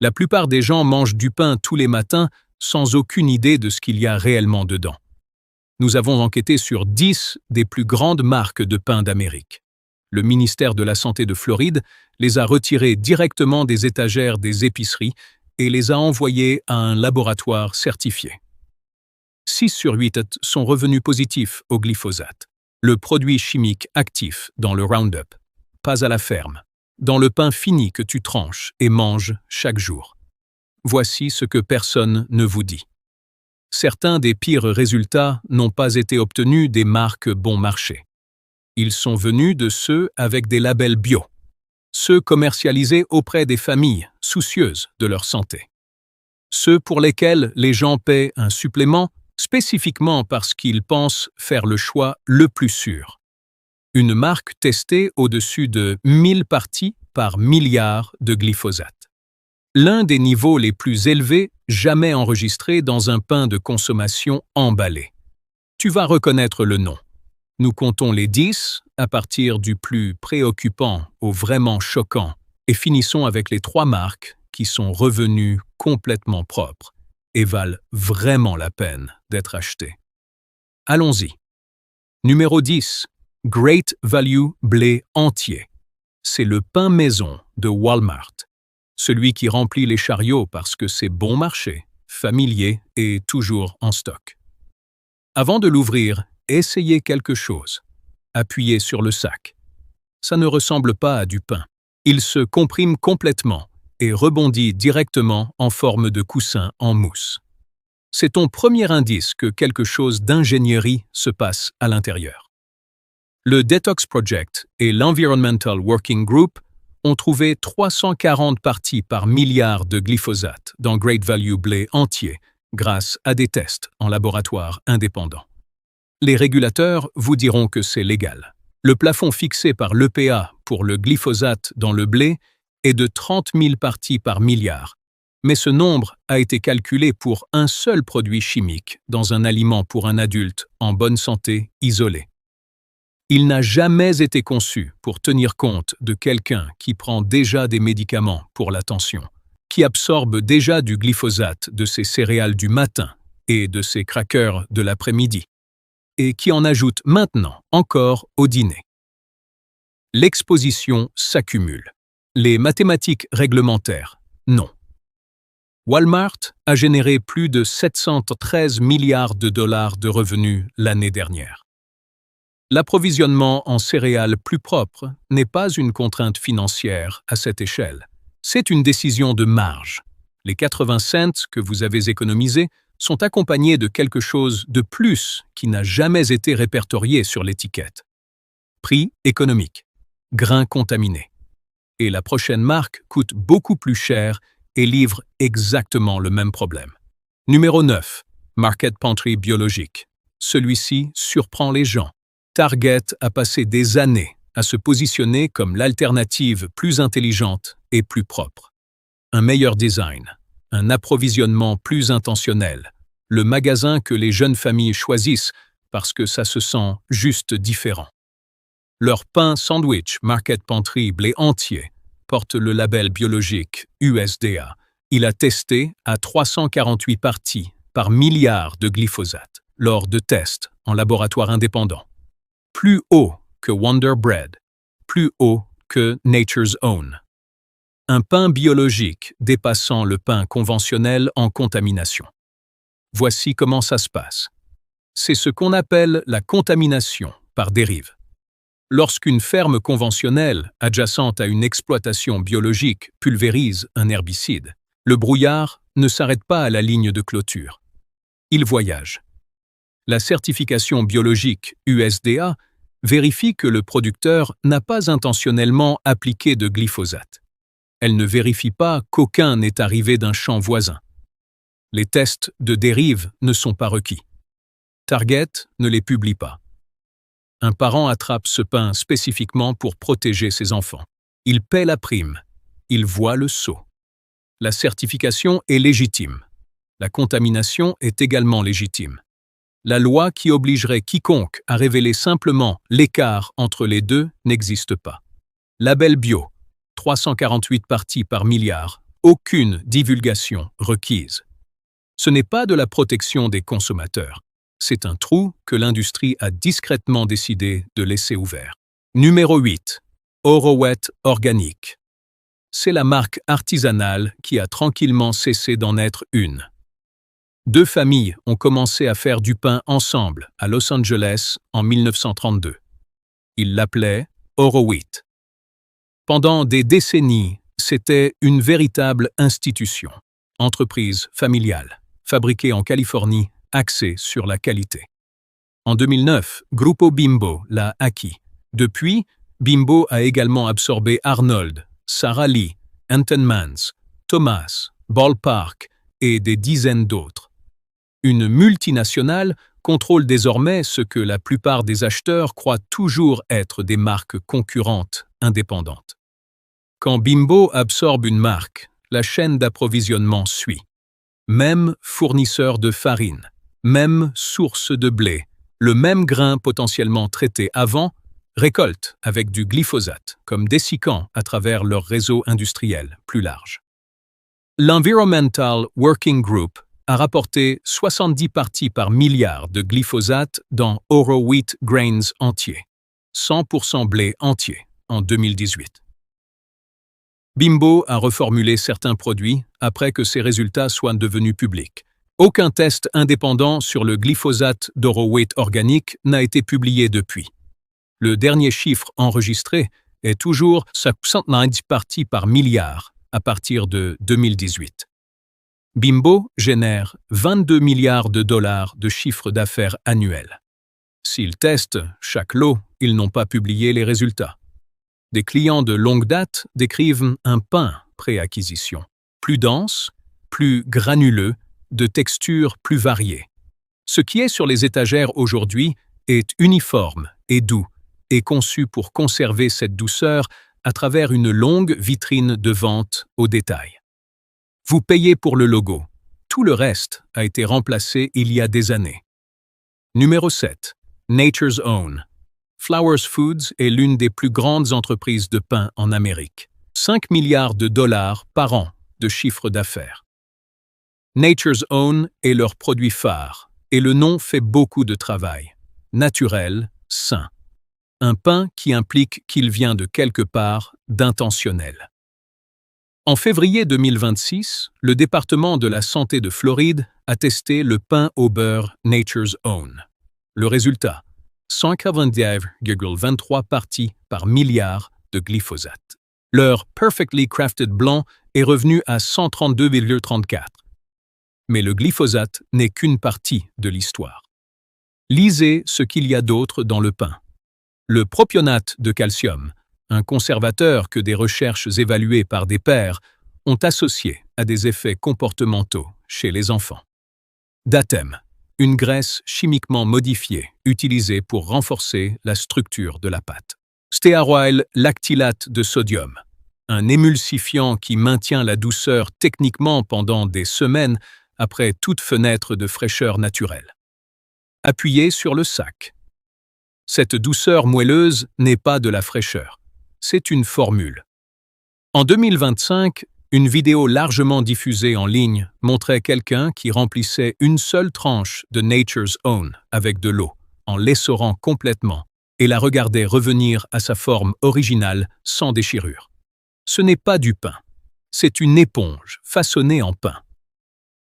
La plupart des gens mangent du pain tous les matins sans aucune idée de ce qu'il y a réellement dedans. Nous avons enquêté sur 10 des plus grandes marques de pain d'Amérique. Le ministère de la Santé de Floride les a retirés directement des étagères des épiceries et les a envoyés à un laboratoire certifié. 6 sur 8 sont revenus positifs au glyphosate, le produit chimique actif dans le Roundup, pas à la ferme, dans le pain fini que tu tranches et manges chaque jour. Voici ce que personne ne vous dit. Certains des pires résultats n'ont pas été obtenus des marques bon marché. Ils sont venus de ceux avec des labels bio, ceux commercialisés auprès des familles soucieuses de leur santé, ceux pour lesquels les gens paient un supplément spécifiquement parce qu'ils pensent faire le choix le plus sûr. Une marque testée au-dessus de 1000 parties par milliard de glyphosate. L'un des niveaux les plus élevés jamais enregistrés dans un pain de consommation emballé. Tu vas reconnaître le nom. Nous comptons les 10 à partir du plus préoccupant au vraiment choquant et finissons avec les 3 marques qui sont revenues complètement propres et valent vraiment la peine d'être achetées. Allons-y. Numéro 10. Great Value blé entier. C'est le pain maison de Walmart. Celui qui remplit les chariots parce que c'est bon marché, familier et toujours en stock. Avant de l'ouvrir, essayez quelque chose. Appuyez sur le sac. Ça ne ressemble pas à du pain. Il se comprime complètement et rebondit directement en forme de coussin en mousse. C'est ton premier indice que quelque chose d'ingénierie se passe à l'intérieur. Le Detox Project et l'Environmental Working Group ont trouvé 340 parties par milliard de glyphosate dans Great Value blé entier grâce à des tests en laboratoire indépendant. Les régulateurs vous diront que c'est légal. Le plafond fixé par l'EPA pour le glyphosate dans le blé est de 30 000 parties par milliard, mais ce nombre a été calculé pour un seul produit chimique dans un aliment pour un adulte en bonne santé isolé. Il n'a jamais été conçu pour tenir compte de quelqu'un qui prend déjà des médicaments pour la tension, qui absorbe déjà du glyphosate de ses céréales du matin et de ses crackers de l'après-midi, et qui en ajoute maintenant encore au dîner. L'exposition s'accumule. Les mathématiques réglementaires, non. Walmart a généré plus de 713 milliards de dollars de revenus l'année dernière. L'approvisionnement en céréales plus propres n'est pas une contrainte financière à cette échelle. C'est une décision de marge. Les 80 cents que vous avez économisés sont accompagnés de quelque chose de plus qui n'a jamais été répertorié sur l'étiquette. Prix économique. Grains contaminés. Et la prochaine marque coûte beaucoup plus cher et livre exactement le même problème. Numéro 9. Market Pantry biologique. Celui-ci surprend les gens. Target a passé des années à se positionner comme l'alternative plus intelligente et plus propre. Un meilleur design, un approvisionnement plus intentionnel, le magasin que les jeunes familles choisissent parce que ça se sent juste différent. Leur pain sandwich Market Pantry blé entier porte le label biologique USDA. Il a testé à 348 parties par milliard de glyphosate lors de tests en laboratoire indépendant. Plus haut que Wonder Bread, plus haut que Nature's Own. Un pain biologique dépassant le pain conventionnel en contamination. Voici comment ça se passe. C'est ce qu'on appelle la contamination par dérive. Lorsqu'une ferme conventionnelle adjacente à une exploitation biologique pulvérise un herbicide, le brouillard ne s'arrête pas à la ligne de clôture. Il voyage. La certification biologique USDA vérifie que le producteur n'a pas intentionnellement appliqué de glyphosate. Elle ne vérifie pas qu'aucun n'est arrivé d'un champ voisin. Les tests de dérive ne sont pas requis. Target ne les publie pas. Un parent attrape ce pain spécifiquement pour protéger ses enfants. Il paie la prime. Il voit le sceau. La certification est légitime. La contamination est également légitime. La loi qui obligerait quiconque à révéler simplement l'écart entre les deux n'existe pas. Label bio, 348 parties par milliard, aucune divulgation requise. Ce n'est pas de la protection des consommateurs. C'est un trou que l'industrie a discrètement décidé de laisser ouvert. Numéro 8. Orowet Organic. C'est la marque artisanale qui a tranquillement cessé d'en être une. Deux familles ont commencé à faire du pain ensemble à Los Angeles en 1932. Ils l'appelaient Oro-Wheat. Pendant des décennies, c'était une véritable institution, entreprise familiale, fabriquée en Californie, axée sur la qualité. En 2009, Grupo Bimbo l'a acquis. Depuis, Bimbo a également absorbé Arnold, Sara Lee, Entenmann's, Thomas, Ballpark et des dizaines d'autres. Une multinationale contrôle désormais ce que la plupart des acheteurs croient toujours être des marques concurrentes indépendantes. Quand Bimbo absorbe une marque, la chaîne d'approvisionnement suit. Même fournisseur de farine, même source de blé, le même grain potentiellement traité avant, récolte avec du glyphosate comme dessicant à travers leur réseau industriel plus large. L'Environmental Working Group a rapporté 70 parties par milliard de glyphosate dans Oro-Wheat Grains entiers, 100% blé entier en 2018. Bimbo a reformulé certains produits après que ces résultats soient devenus publics. Aucun test indépendant sur le glyphosate d'Oro-Wheat Organic n'a été publié depuis. Le dernier chiffre enregistré est toujours 70 parties par milliard à partir de 2018. Bimbo génère 22 milliards de dollars de chiffre d'affaires annuel. S'ils testent chaque lot, ils n'ont pas publié les résultats. Des clients de longue date décrivent un pain pré-acquisition, plus dense, plus granuleux, de texture plus variée. Ce qui est sur les étagères aujourd'hui est uniforme et doux et conçu pour conserver cette douceur à travers une longue vitrine de vente au détail. Vous payez pour le logo. Tout le reste a été remplacé il y a des années. Numéro 7. Nature's Own. Flowers Foods est l'une des plus grandes entreprises de pain en Amérique. 5 milliards de dollars par an de chiffre d'affaires. Nature's Own est leur produit phare, et le nom fait beaucoup de travail. Naturel, sain. Un pain qui implique qu'il vient de quelque part d'intentionnel. En février 2026, le département de la santé de Floride a testé le pain au beurre Nature's Own. Le résultat, 190,23 parties par milliard de glyphosate. Leur Perfectly Crafted blanc est revenu à 132,34. Mais le glyphosate n'est qu'une partie de l'histoire. Lisez ce qu'il y a d'autre dans le pain. Le propionate de calcium, un conservateur que des recherches évaluées par des pairs ont associé à des effets comportementaux chez les enfants. Datem, une graisse chimiquement modifiée utilisée pour renforcer la structure de la pâte. Stéaroyl lactylate de sodium, un émulsifiant qui maintient la douceur techniquement pendant des semaines après toute fenêtre de fraîcheur naturelle. Appuyez sur le sac. Cette douceur moelleuse n'est pas de la fraîcheur, c'est une formule. En 2025, une vidéo largement diffusée en ligne montrait quelqu'un qui remplissait une seule tranche de Nature's Own avec de l'eau, en l'essorant complètement, et la regardait revenir à sa forme originale sans déchirure. Ce n'est pas du pain, c'est une éponge façonnée en pain.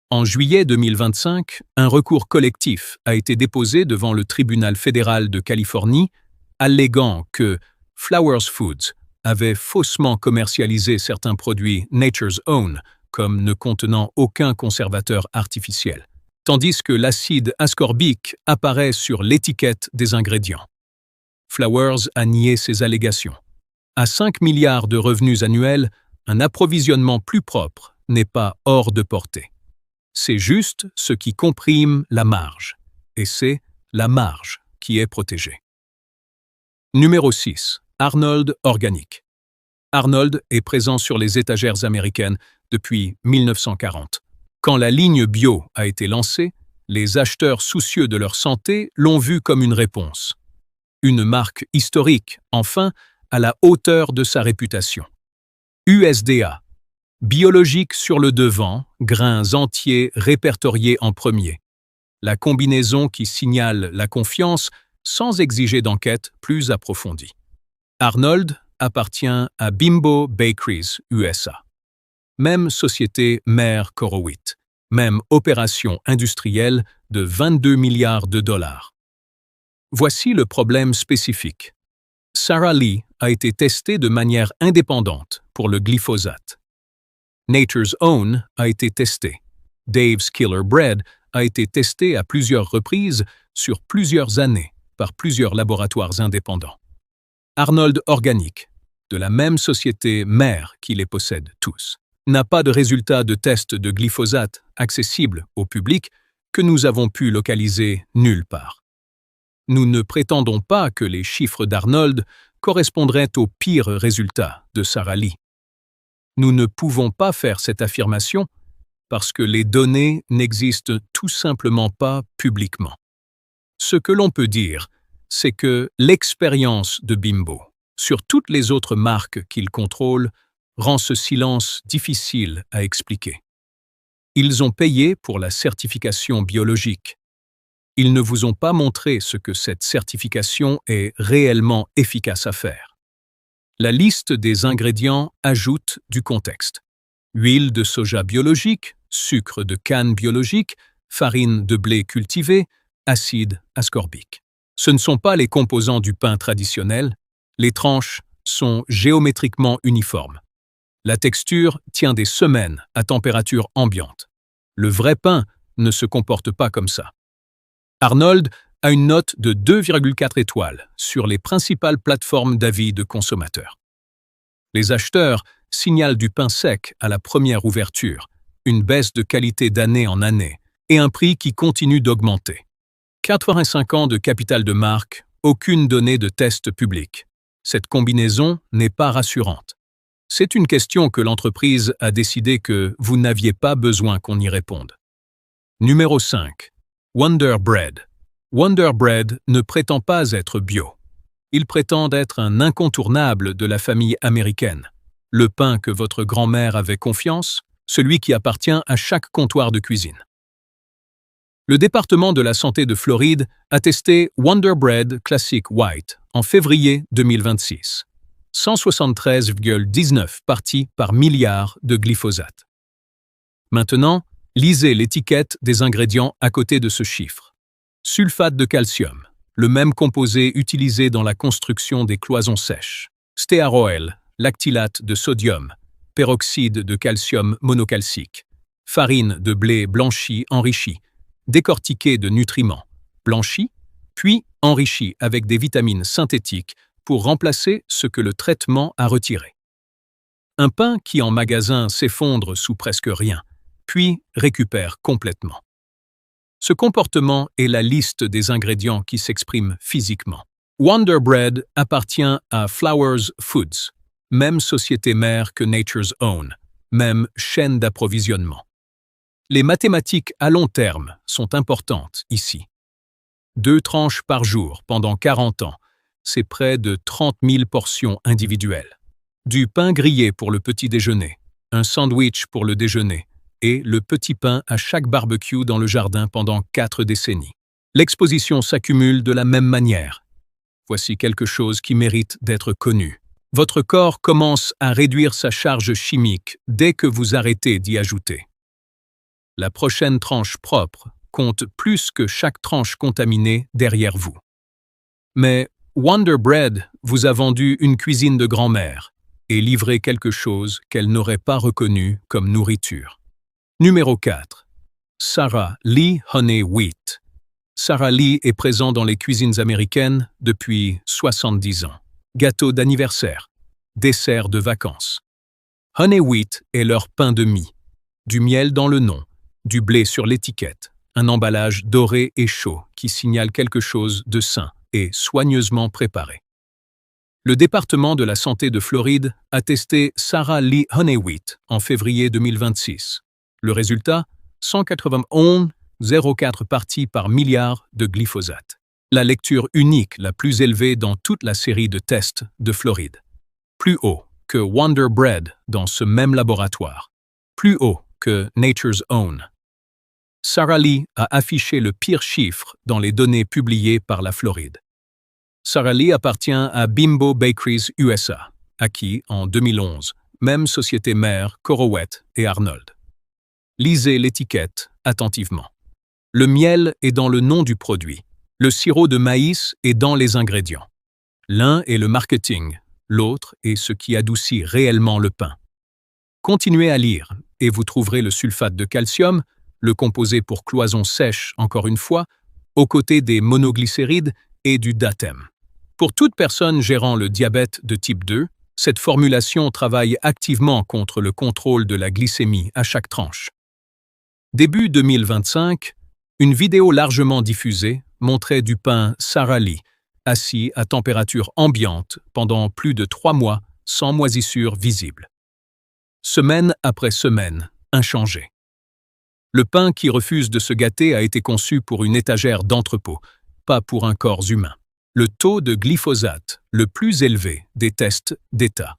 En juillet 2025, un recours collectif a été déposé devant le tribunal fédéral de Californie, alléguant que Flowers Foods avait faussement commercialisé certains produits Nature's Own comme ne contenant aucun conservateur artificiel, tandis que l'acide ascorbique apparaît sur l'étiquette des ingrédients. Flowers a nié ces allégations. À 5 milliards de revenus annuels, un approvisionnement plus propre n'est pas hors de portée. C'est juste ce qui comprime la marge, et c'est la marge qui est protégée. Numéro 6. Arnold Organic. Arnold est présent sur les étagères américaines depuis 1940. Quand la ligne bio a été lancée, les acheteurs soucieux de leur santé l'ont vu comme une réponse. Une marque historique, enfin, à la hauteur de sa réputation. USDA, Biologique sur le devant, grains entiers répertoriés en premier. La combinaison qui signale la confiance sans exiger d'enquête plus approfondie. Arnold appartient à Bimbo Bakeries, USA. Même société mère qu'Horowitz. Même opération industrielle de 22 milliards de dollars. Voici le problème spécifique. Sara Lee a été testée de manière indépendante pour le glyphosate. Nature's Own a été testé. Dave's Killer Bread a été testé à plusieurs reprises sur plusieurs années par plusieurs laboratoires indépendants. Arnold Organic, de la même société mère qui les possède tous, n'a pas de résultats de tests de glyphosate accessibles au public que nous avons pu localiser nulle part. Nous ne prétendons pas que les chiffres d'Arnold correspondraient aux pires résultats de Sara Lee. Nous ne pouvons pas faire cette affirmation parce que les données n'existent tout simplement pas publiquement. Ce que l'on peut dire, c'est que l'expérience de Bimbo sur toutes les autres marques qu'il contrôle rend ce silence difficile à expliquer. Ils ont payé pour la certification biologique. Ils ne vous ont pas montré ce que cette certification est réellement efficace à faire. La liste des ingrédients ajoute du contexte. Huile de soja biologique, sucre de canne biologique, farine de blé cultivé, acide ascorbique. Ce ne sont pas les composants du pain traditionnel, les tranches sont géométriquement uniformes. La texture tient des semaines à température ambiante. Le vrai pain ne se comporte pas comme ça. Arnold a une note de 2,4 étoiles sur les principales plateformes d'avis de consommateurs. Les acheteurs signalent du pain sec à la première ouverture, une baisse de qualité d'année en année et un prix qui continue d'augmenter. 85 ans de capital de marque, aucune donnée de test public. Cette combinaison n'est pas rassurante. C'est une question que l'entreprise a décidé que vous n'aviez pas besoin qu'on y réponde. Numéro 5. Wonder Bread. Wonder Bread ne prétend pas être bio. Il prétend être un incontournable de la famille américaine. Le pain que votre grand-mère avait confiance, celui qui appartient à chaque comptoir de cuisine. Le département de la santé de Floride a testé Wonder Bread Classic White en février 2026. 173,19 parties par milliard de glyphosate. Maintenant, lisez l'étiquette des ingrédients à côté de ce chiffre. Sulfate de calcium, le même composé utilisé dans la construction des cloisons sèches. Stéaroel, lactylate de sodium, peroxyde de calcium monocalcique, farine de blé blanchie enrichie, décortiquée de nutriments, blanchie, puis enrichie avec des vitamines synthétiques pour remplacer ce que le traitement a retiré. Un pain qui en magasin s'effondre sous presque rien, puis récupère complètement. Ce comportement est la liste des ingrédients qui s'expriment physiquement. Wonder Bread appartient à Flowers Foods, même société mère que Nature's Own, même chaîne d'approvisionnement. Les mathématiques à long terme sont importantes ici. 2 tranches par jour pendant 40 ans, c'est près de 30 000 portions individuelles. Du pain grillé pour le petit déjeuner, un sandwich pour le déjeuner, et le petit pain à chaque barbecue dans le jardin pendant 4 décennies. L'exposition s'accumule de la même manière. Voici quelque chose qui mérite d'être connu. Votre corps commence à réduire sa charge chimique dès que vous arrêtez d'y ajouter. La prochaine tranche propre compte plus que chaque tranche contaminée derrière vous. Mais Wonder Bread vous a vendu une cuisine de grand-mère et livré quelque chose qu'elle n'aurait pas reconnu comme nourriture. Numéro 4. Sara Lee Honey Wheat. Sara Lee est présent dans les cuisines américaines depuis 70 ans. Gâteau d'anniversaire, dessert de vacances. Honey Wheat est leur pain de mie. Du miel dans le nom, du blé sur l'étiquette, un emballage doré et chaud qui signale quelque chose de sain et soigneusement préparé. Le département de la santé de Floride a testé Sara Lee Honey Wheat en février 2026. Le résultat, 191,04 parties par milliard de glyphosate. La lecture unique la plus élevée dans toute la série de tests de Floride. Plus haut, que Wonder Bread dans ce même laboratoire, plus haut que Nature's Own. Sara Lee a affiché le pire chiffre dans les données publiées par la Floride. Sara Lee appartient à Bimbo Bakeries USA, acquis en 2011, même société mère qu'Horowet et Arnold. Lisez l'étiquette attentivement. Le miel est dans le nom du produit. Le sirop de maïs est dans les ingrédients. L'un est le marketing, l'autre est ce qui adoucit réellement le pain. Continuez à lire et vous trouverez le sulfate de calcium, le composé pour cloison sèche encore une fois, aux côtés des monoglycérides et du DATEM. Pour toute personne gérant le diabète de type 2, cette formulation travaille activement contre le contrôle de la glycémie à chaque tranche. Début 2025, une vidéo largement diffusée montrait du pain Sara Lee, assis à température ambiante pendant plus de 3 mois sans moisissure visible. Semaine après semaine, inchangé. Le pain qui refuse de se gâter a été conçu pour une étagère d'entrepôt, pas pour un corps humain. Le taux de glyphosate, le plus élevé des tests d'État.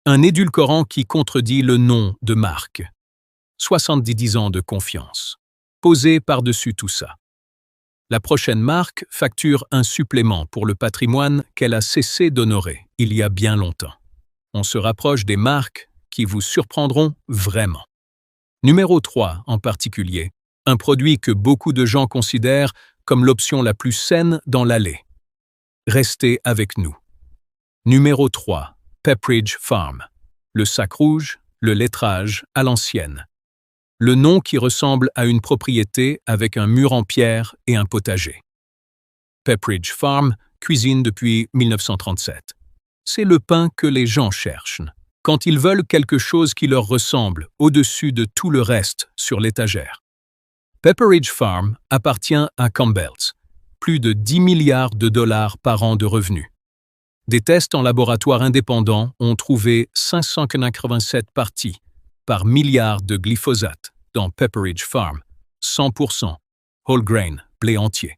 Un édulcorant qui contredit le nom de marque. 70 ans de confiance. Posé par-dessus tout ça. La prochaine marque facture un supplément pour le patrimoine qu'elle a cessé d'honorer il y a bien longtemps. On se rapproche des marques qui vous surprendront vraiment. Numéro 3 en particulier, un produit que beaucoup de gens considèrent comme l'option la plus saine dans l'allée. Restez avec nous. Numéro 3, Pepperidge Farm. Le sac rouge, le lettrage à l'ancienne. Le nom qui ressemble à une propriété avec un mur en pierre et un potager. Pepperidge Farm cuisine depuis 1937. C'est le pain que les gens cherchent, quand ils veulent quelque chose qui leur ressemble au-dessus de tout le reste sur l'étagère. Pepperidge Farm appartient à Campbell's. Plus de 10 milliards de dollars par an de revenus. Des tests en laboratoire indépendants ont trouvé 587 parties par milliard de glyphosate dans Pepperidge Farm, 100% whole grain, blé entier.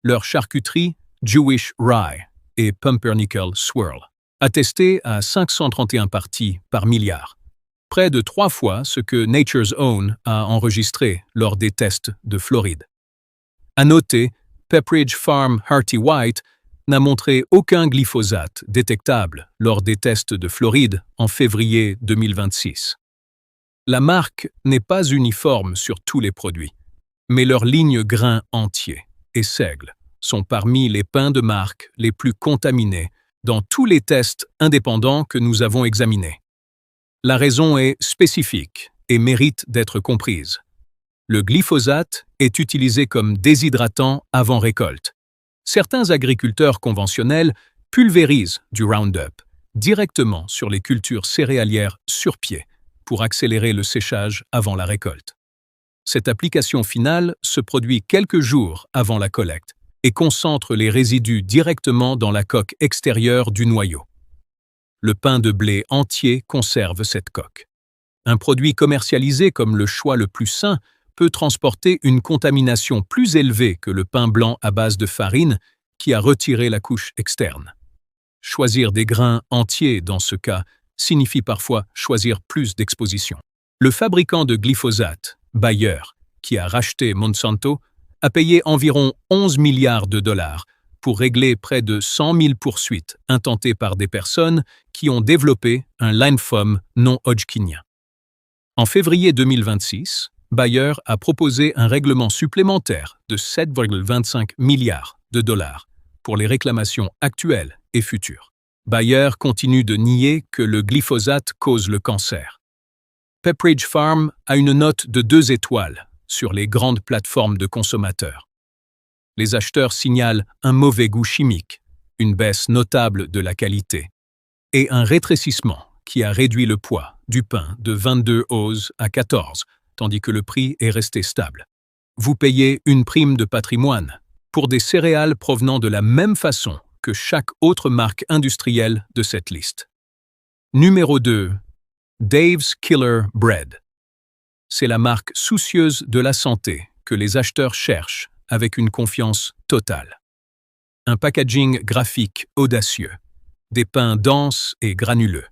Leur charcuterie, Jewish Rye et Pumpernickel Swirl, attestée à 531 parties par milliard, près de 3 fois ce que Nature's Own a enregistré lors des tests de Floride. À noter, Pepperidge Farm Hearty White n'a montré aucun glyphosate détectable lors des tests de Floride en février 2026. La marque n'est pas uniforme sur tous les produits, mais leurs lignes grains entiers et seigle sont parmi les pains de marque les plus contaminés dans tous les tests indépendants que nous avons examinés. La raison est spécifique et mérite d'être comprise. Le glyphosate est utilisé comme déshydratant avant récolte. Certains agriculteurs conventionnels pulvérisent du Roundup directement sur les cultures céréalières sur pied pour accélérer le séchage avant la récolte. Cette application finale se produit quelques jours avant la collecte et concentre les résidus directement dans la coque extérieure du noyau. Le pain de blé entier conserve cette coque. Un produit commercialisé comme le choix le plus sain peut transporter une contamination plus élevée que le pain blanc à base de farine qui a retiré la couche externe. Choisir des grains entiers dans ce cas signifie parfois choisir plus d'exposition. Le fabricant de glyphosate, Bayer, qui a racheté Monsanto, a payé environ 11 milliards de dollars pour régler près de 100 000 poursuites intentées par des personnes qui ont développé un lymphome non hodgkinien. En février 2026, Bayer a proposé un règlement supplémentaire de 7,25 milliards de dollars pour les réclamations actuelles et futures. Bayer continue de nier que le glyphosate cause le cancer. Pepperidge Farm a une note de 2 étoiles sur les grandes plateformes de consommateurs. Les acheteurs signalent un mauvais goût chimique, une baisse notable de la qualité et un rétrécissement qui a réduit le poids du pain de 22 oses à 14, tandis que le prix est resté stable. Vous payez une prime de patrimoine pour des céréales provenant de la même façon que chaque autre marque industrielle de cette liste. Numéro 2. Dave's Killer Bread. C'est la marque soucieuse de la santé que les acheteurs cherchent avec une confiance totale. Un packaging graphique audacieux, des pains denses et granuleux,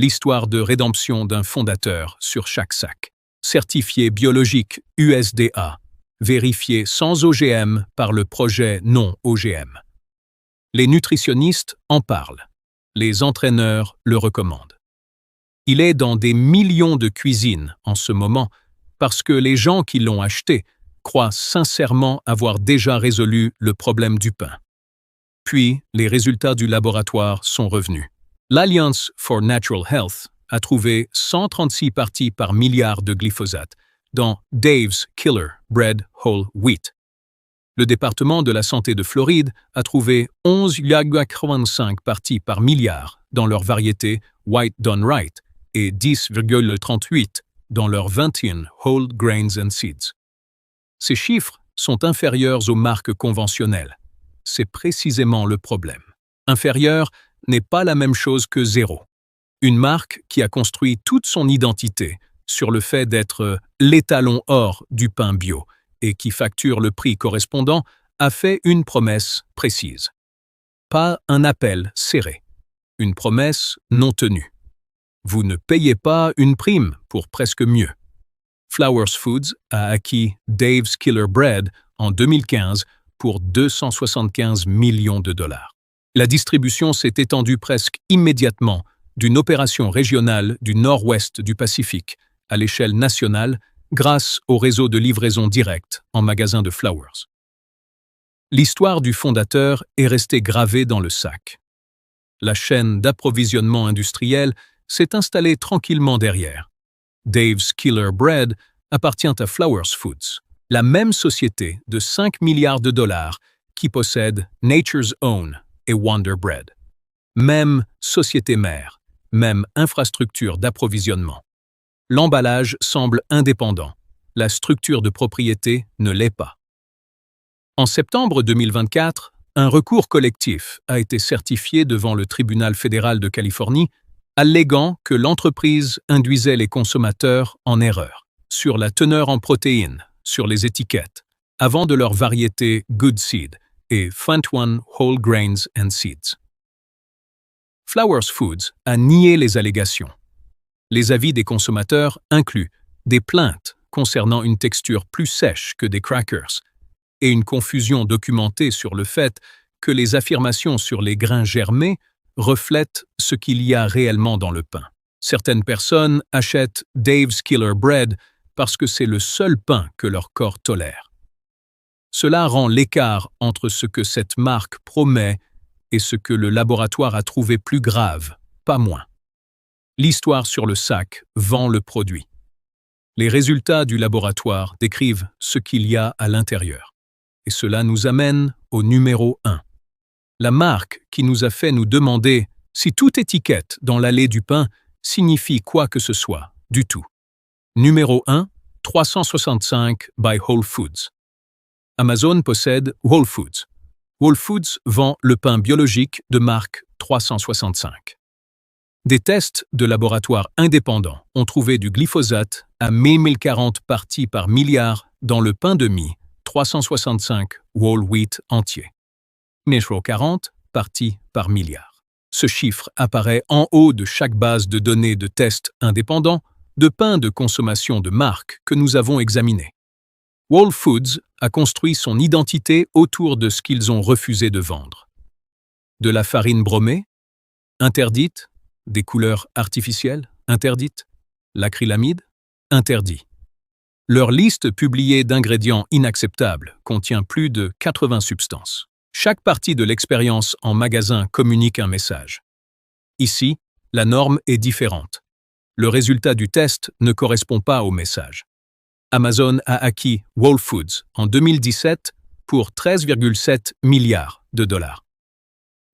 l'histoire de rédemption d'un fondateur sur chaque sac. Certifié biologique USDA, vérifié sans OGM par le projet non OGM. Les nutritionnistes en parlent. Les entraîneurs le recommandent. Il est dans des millions de cuisines en ce moment parce que les gens qui l'ont acheté croient sincèrement avoir déjà résolu le problème du pain. Puis, les résultats du laboratoire sont revenus. L'Alliance for Natural Health a trouvé 136 parties par milliard de glyphosate dans Dave's Killer Bread Whole Wheat. Le département de la santé de Floride a trouvé 11,85 parties par milliard dans leur variété White Done Right et 10,38 dans leur 21 Whole Grains and Seeds. Ces chiffres sont inférieurs aux marques conventionnelles. C'est précisément le problème. Inférieur n'est pas la même chose que zéro. Une marque qui a construit toute son identité sur le fait d'être l'étalon or du pain bio et qui facture le prix correspondant a fait une promesse précise. Pas un appel serré. Une promesse non tenue. Vous ne payez pas une prime pour presque mieux. Flowers Foods a acquis Dave's Killer Bread en 2015 pour 275 millions de dollars. La distribution s'est étendue presque immédiatement d'une opération régionale du nord-ouest du Pacifique à l'échelle nationale grâce au réseau de livraison directe en magasin de Flowers. L'histoire du fondateur est restée gravée dans le sac. La chaîne d'approvisionnement industriel s'est installée tranquillement derrière. Dave's Killer Bread appartient à Flowers Foods, la même société de 5 milliards de dollars qui possède Nature's Own et Wonder Bread. Même société mère, même infrastructure d'approvisionnement. L'emballage semble indépendant, la structure de propriété ne l'est pas. En septembre 2024, un recours collectif a été certifié devant le tribunal fédéral de Californie, alléguant que l'entreprise induisait les consommateurs en erreur sur la teneur en protéines sur les étiquettes, avant de leur variété Good Seed et 21 Whole Grains and Seeds. Flowers Foods a nié les allégations. Les avis des consommateurs incluent des plaintes concernant une texture plus sèche que des crackers et une confusion documentée sur le fait que les affirmations sur les grains germés reflètent ce qu'il y a réellement dans le pain. Certaines personnes achètent Dave's Killer Bread parce que c'est le seul pain que leur corps tolère. Cela rend l'écart entre ce que cette marque promet et ce que le laboratoire a trouvé plus grave, pas moins. L'histoire sur le sac vend le produit. Les résultats du laboratoire décrivent ce qu'il y a à l'intérieur. Et cela nous amène au numéro 1. La marque qui nous a fait nous demander si toute étiquette dans l'allée du pain signifie quoi que ce soit, du tout. Numéro 1, 365 by Whole Foods. Amazon possède Whole Foods. Whole Foods vend le pain biologique de marque 365. Des tests de laboratoires indépendants ont trouvé du glyphosate à 1040 parties par milliard dans le pain de mie 365 whole wheat entier. 1040 parties par milliard. Ce chiffre apparaît en haut de chaque base de données de tests indépendants de pain de consommation de marque que nous avons examiné. Whole Foods a construit son identité autour de ce qu'ils ont refusé de vendre. De la farine bromée, interdite, des couleurs artificielles, interdites, l'acrylamide, interdit. Leur liste publiée d'ingrédients inacceptables contient plus de 80 substances. Chaque partie de l'expérience en magasin communique un message. Ici, la norme est différente. Le résultat du test ne correspond pas au message. Amazon a acquis Whole Foods en 2017 pour 13,7 milliards de dollars.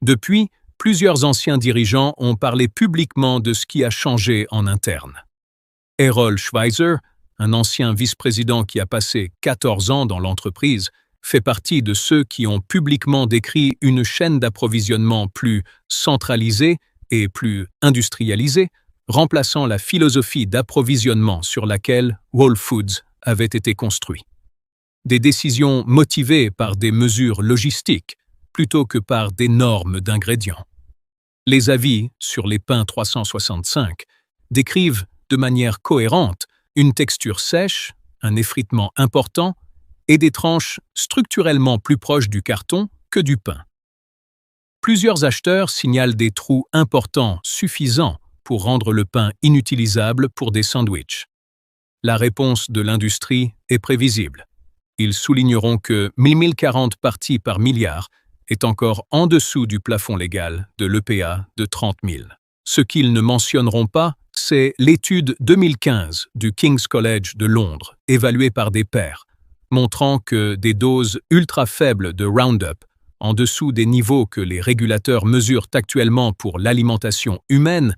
Depuis, plusieurs anciens dirigeants ont parlé publiquement de ce qui a changé en interne. Errol Schweizer, un ancien vice-président qui a passé 14 ans dans l'entreprise, fait partie de ceux qui ont publiquement décrit une chaîne d'approvisionnement plus centralisée et plus industrialisée, remplaçant la philosophie d'approvisionnement sur laquelle Whole Foods avait été construit. Des décisions motivées par des mesures logistiques plutôt que par des normes d'ingrédients. Les avis sur les pains 365 décrivent de manière cohérente une texture sèche, un effritement important et des tranches structurellement plus proches du carton que du pain. Plusieurs acheteurs signalent des trous importants suffisants pour rendre le pain inutilisable pour des sandwichs. La réponse de l'industrie est prévisible. Ils souligneront que 1040 parties par milliard est encore en dessous du plafond légal de l'EPA de 30 000. Ce qu'ils ne mentionneront pas, c'est l'étude 2015 du King's College de Londres, évaluée par des pairs, montrant que des doses ultra faibles de Roundup, en dessous des niveaux que les régulateurs mesurent actuellement pour l'alimentation humaine,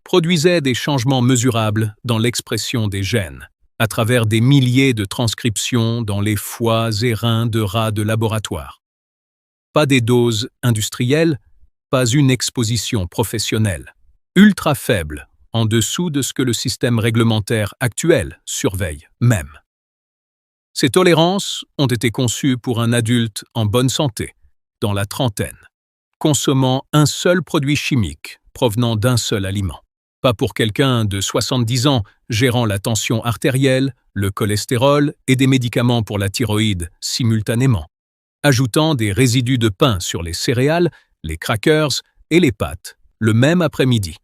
produisaient des changements mesurables dans l'expression des gènes, à travers des milliers de transcriptions dans les foies et reins de rats de laboratoire. Pas des doses industrielles, pas une exposition professionnelle. Ultra faible, en dessous de ce que le système réglementaire actuel surveille même. Ces tolérances ont été conçues pour un adulte en bonne santé, dans la trentaine, consommant un seul produit chimique provenant d'un seul aliment. Pas pour quelqu'un de 70 ans gérant la tension artérielle, le cholestérol et des médicaments pour la thyroïde simultanément, ajoutant des résidus de pain sur les céréales, les crackers et les pâtes le même après-midi.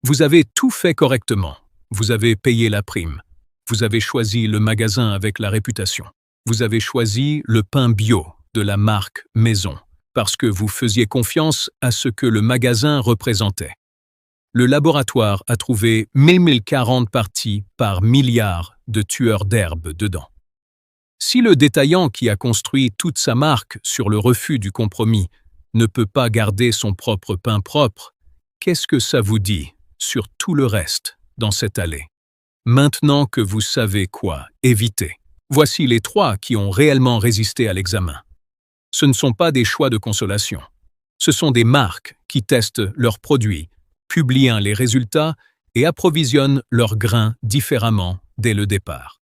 Vous avez tout fait correctement. Vous avez payé la prime. Vous avez choisi le magasin avec la réputation. Vous avez choisi le pain bio de la marque Maison, parce que vous faisiez confiance à ce que le magasin représentait. Le laboratoire a trouvé 1040 parties par milliard de tueurs d'herbes dedans. Si le détaillant qui a construit toute sa marque sur le refus du compromis ne peut pas garder son propre pain propre, qu'est-ce que ça vous dit sur tout le reste dans cette allée? Maintenant que vous savez quoi éviter, voici les 3 qui ont réellement résisté à l'examen. Ce ne sont pas des choix de consolation. Ce sont des marques qui testent leurs produits, publient les résultats et approvisionnent leurs grains différemment dès le départ.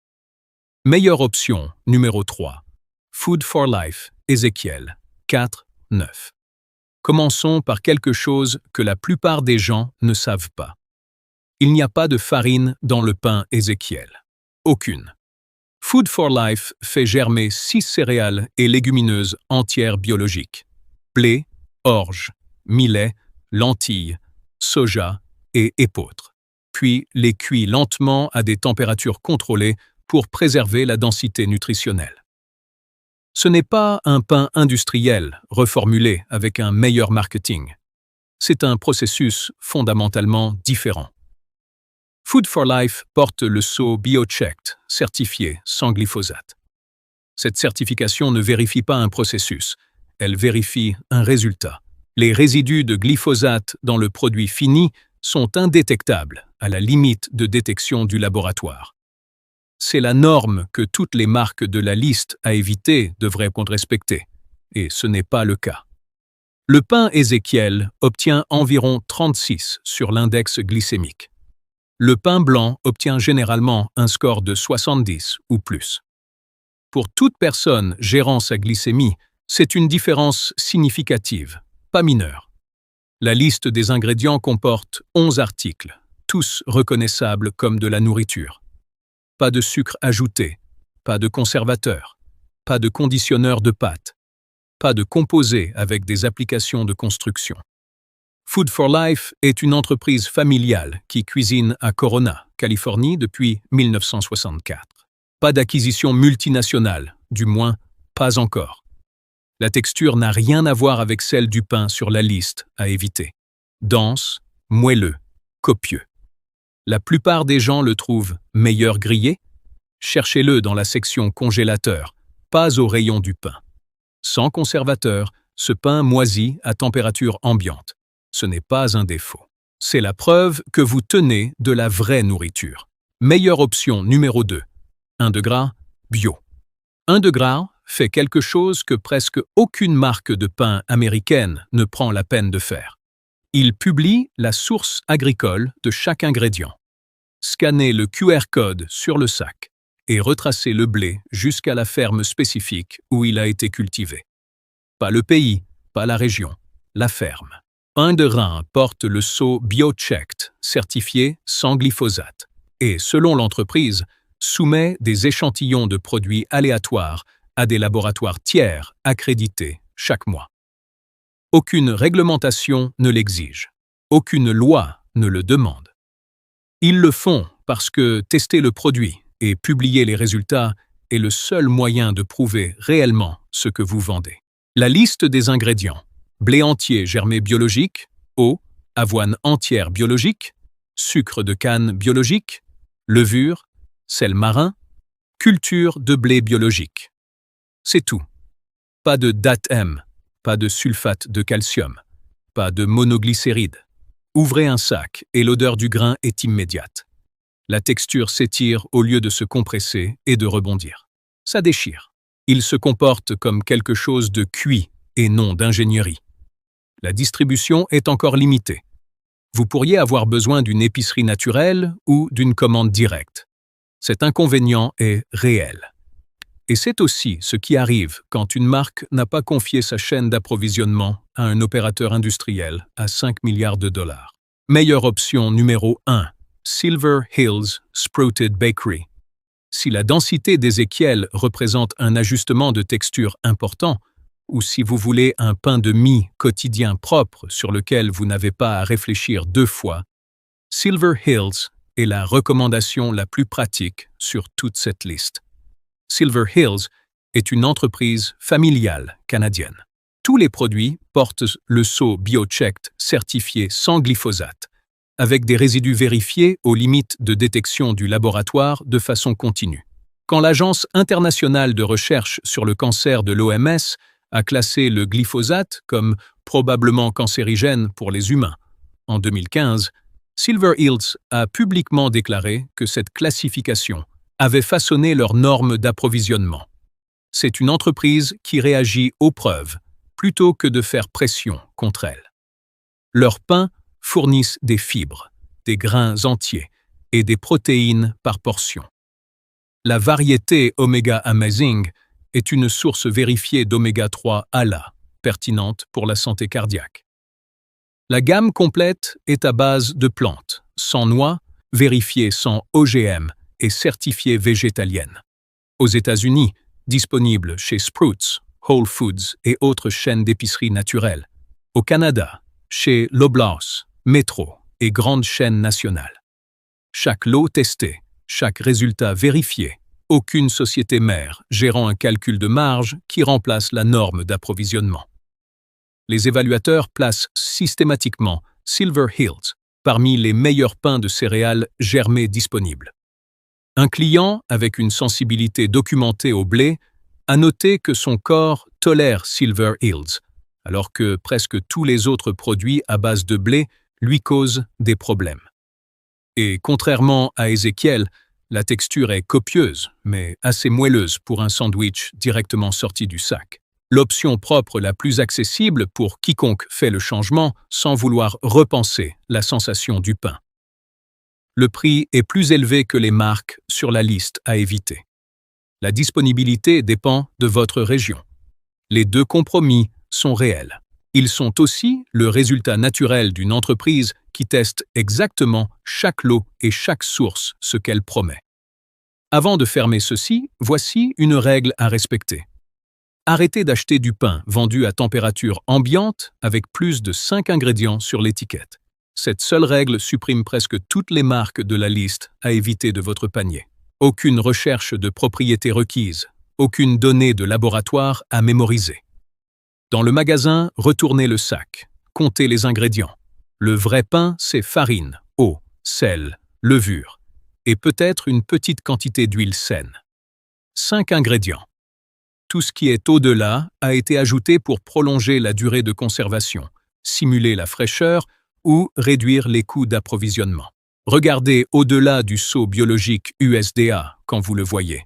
Meilleure option, numéro 3. Food for Life, Ézéchiel 4, 9. Commençons par quelque chose que la plupart des gens ne savent pas. Il n'y a pas de farine dans le pain Ézéchiel. Aucune. Food for Life fait germer 6 céréales et légumineuses entières biologiques. Blé, orge, millet, lentilles, soja et épeautre. Puis les cuit lentement à des températures contrôlées pour préserver la densité nutritionnelle. Ce n'est pas un pain industriel reformulé avec un meilleur marketing. C'est un processus fondamentalement différent. Food for Life porte le sceau BioChecked, certifié sans glyphosate. Cette certification ne vérifie pas un processus, elle vérifie un résultat. Les résidus de glyphosate dans le produit fini sont indétectables à la limite de détection du laboratoire. C'est la norme que toutes les marques de la liste à éviter devraient respecter, et ce n'est pas le cas. Le pain Ézéchiel obtient environ 36 sur l'index glycémique. Le pain blanc obtient généralement un score de 70 ou plus. Pour toute personne gérant sa glycémie, c'est une différence significative, pas mineure. La liste des ingrédients comporte 11 articles, tous reconnaissables comme de la nourriture. Pas de sucre ajouté, pas de conservateur, pas de conditionneur de pâte, pas de composés avec des applications de construction. Food for Life est une entreprise familiale qui cuisine à Corona, Californie depuis 1964. Pas d'acquisition multinationale, du moins pas encore. La texture n'a rien à voir avec celle du pain sur la liste à éviter. Dense, moelleux, copieux. La plupart des gens le trouvent meilleur grillé. Cherchez-le dans la section congélateur, pas au rayon du pain. Sans conservateur, ce pain moisit à température ambiante. Ce n'est pas un défaut. C'est la preuve que vous tenez de la vraie nourriture. Meilleure option numéro 2. 1 de gras, bio. 1 de gras fait quelque chose que presque aucune marque de pain américaine ne prend la peine de faire. Il publie la source agricole de chaque ingrédient. Scannez le QR code sur le sac et retracez le blé jusqu'à la ferme spécifique où il a été cultivé. Pas le pays, pas la région, la ferme. Un de Rhin porte le sceau BioChecked, certifié sans glyphosate, et, selon l'entreprise, soumet des échantillons de produits aléatoires à des laboratoires tiers accrédités chaque mois. Aucune réglementation ne l'exige. Aucune loi ne le demande. Ils le font parce que tester le produit et publier les résultats est le seul moyen de prouver réellement ce que vous vendez. La liste des ingrédients: blé entier germé biologique, eau, avoine entière biologique, sucre de canne biologique, levure, sel marin, culture de blé biologique. C'est tout. Pas de date M, pas de sulfate de calcium, pas de monoglycéride. Ouvrez un sac et l'odeur du grain est immédiate. La texture s'étire au lieu de se compresser et de rebondir. Ça déchire. Il se comporte comme quelque chose de cuit et non d'ingénierie. La distribution est encore limitée. Vous pourriez avoir besoin d'une épicerie naturelle ou d'une commande directe. Cet inconvénient est réel. Et c'est aussi ce qui arrive quand une marque n'a pas confié sa chaîne d'approvisionnement à un opérateur industriel à 5 milliards de dollars. Meilleure option numéro 1. Silver Hills Sprouted Bakery. Si la densité d'Ézéchiel représente un ajustement de texture important, ou si vous voulez un pain de mie quotidien propre sur lequel vous n'avez pas à réfléchir 2 fois, Silver Hills est la recommandation la plus pratique sur toute cette liste. Silver Hills est une entreprise familiale canadienne. Tous les produits portent le sceau BioChecked certifié sans glyphosate, avec des résidus vérifiés aux limites de détection du laboratoire de façon continue. Quand l'Agence internationale de recherche sur le cancer de l'OMS a classé le glyphosate comme probablement cancérigène pour les humains en 2015, Silver Hills a publiquement déclaré que cette classification avait façonné leurs normes d'approvisionnement. C'est une entreprise qui réagit aux preuves plutôt que de faire pression contre elle. Leurs pains fournissent des fibres, des grains entiers et des protéines par portion. La variété Omega Amazing est une source vérifiée d'oméga 3 ALA, pertinente pour la santé cardiaque. La gamme complète est à base de plantes, sans noix, vérifiée sans OGM et certifiée végétalienne. Aux États-Unis, disponible chez Sprouts, Whole Foods et autres chaînes d'épicerie naturelles. Au Canada, chez Loblaws, Metro et grandes chaînes nationales. Chaque lot testé, chaque résultat vérifié, aucune société mère gérant un calcul de marge qui remplace la norme d'approvisionnement. Les évaluateurs placent systématiquement Silver Hills parmi les meilleurs pains de céréales germés disponibles. Un client avec une sensibilité documentée au blé a noté que son corps tolère Silver Hills, alors que presque tous les autres produits à base de blé lui causent des problèmes. Et contrairement à Ézéchiel, la texture est copieuse, mais assez moelleuse pour un sandwich directement sorti du sac. L'option propre la plus accessible pour quiconque fait le changement sans vouloir repenser la sensation du pain. Le prix est plus élevé que les marques sur la liste à éviter. La disponibilité dépend de votre région. Les 2 compromis sont réels. Ils sont aussi le résultat naturel d'une entreprise qui teste exactement chaque lot et chaque source ce qu'elle promet. Avant de fermer ceci, voici une règle à respecter. Arrêtez d'acheter du pain vendu à température ambiante avec plus de 5 ingrédients sur l'étiquette. Cette seule règle supprime presque toutes les marques de la liste à éviter de votre panier. Aucune recherche de propriété requise, aucune donnée de laboratoire à mémoriser. Dans le magasin, retournez le sac, comptez les ingrédients. Le vrai pain, c'est farine, eau, sel, levure, et peut-être une petite quantité d'huile saine. 5 ingrédients. Tout ce qui est au-delà a été ajouté pour prolonger la durée de conservation, simuler la fraîcheur ou réduire les coûts d'approvisionnement. Regardez au-delà du sceau biologique USDA quand vous le voyez.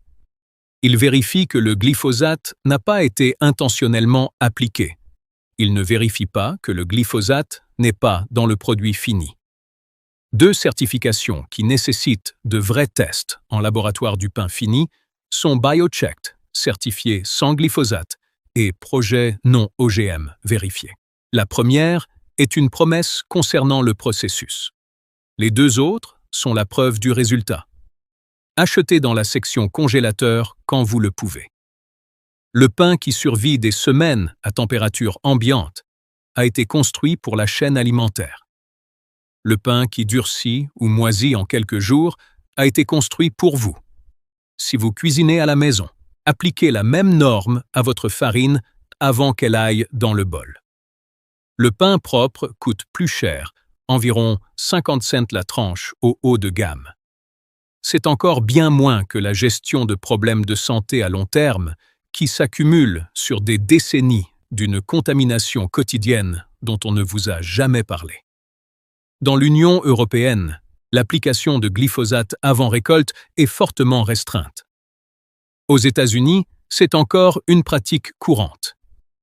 Il vérifie que le glyphosate n'a pas été intentionnellement appliqué. Il ne vérifie pas que le glyphosate n'est pas dans le produit fini. 2 certifications qui nécessitent de vrais tests en laboratoire du pain fini sont BioChecked, certifié sans glyphosate, et Projet non OGM vérifié. La première est une promesse concernant le processus. Les deux autres sont la preuve du résultat. Achetez dans la section congélateur quand vous le pouvez. Le pain qui survit des semaines à température ambiante a été construit pour la chaîne alimentaire. Le pain qui durcit ou moisit en quelques jours a été construit pour vous. Si vous cuisinez à la maison, appliquez la même norme à votre farine avant qu'elle aille dans le bol. Le pain propre coûte plus cher, environ 50 cents la tranche au haut de gamme. C'est encore bien moins que la gestion de problèmes de santé à long terme qui s'accumulent sur des décennies d'une contamination quotidienne dont on ne vous a jamais parlé. Dans l'Union européenne, l'application de glyphosate avant récolte est fortement restreinte. Aux États-Unis, c'est encore une pratique courante.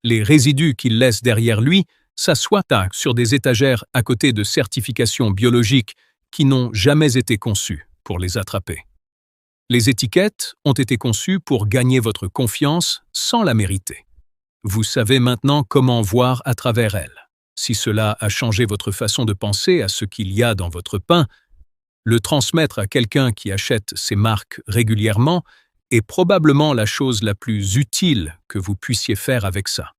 Les résidus qu'il laisse derrière lui s'assoient sur des étagères à côté de certifications biologiques qui n'ont jamais été conçues pour les attraper. Les étiquettes ont été conçues pour gagner votre confiance sans la mériter. Vous savez maintenant comment voir à travers elles. Si cela a changé votre façon de penser à ce qu'il y a dans votre pain, le transmettre à quelqu'un qui achète ces marques régulièrement est probablement la chose la plus utile que vous puissiez faire avec ça.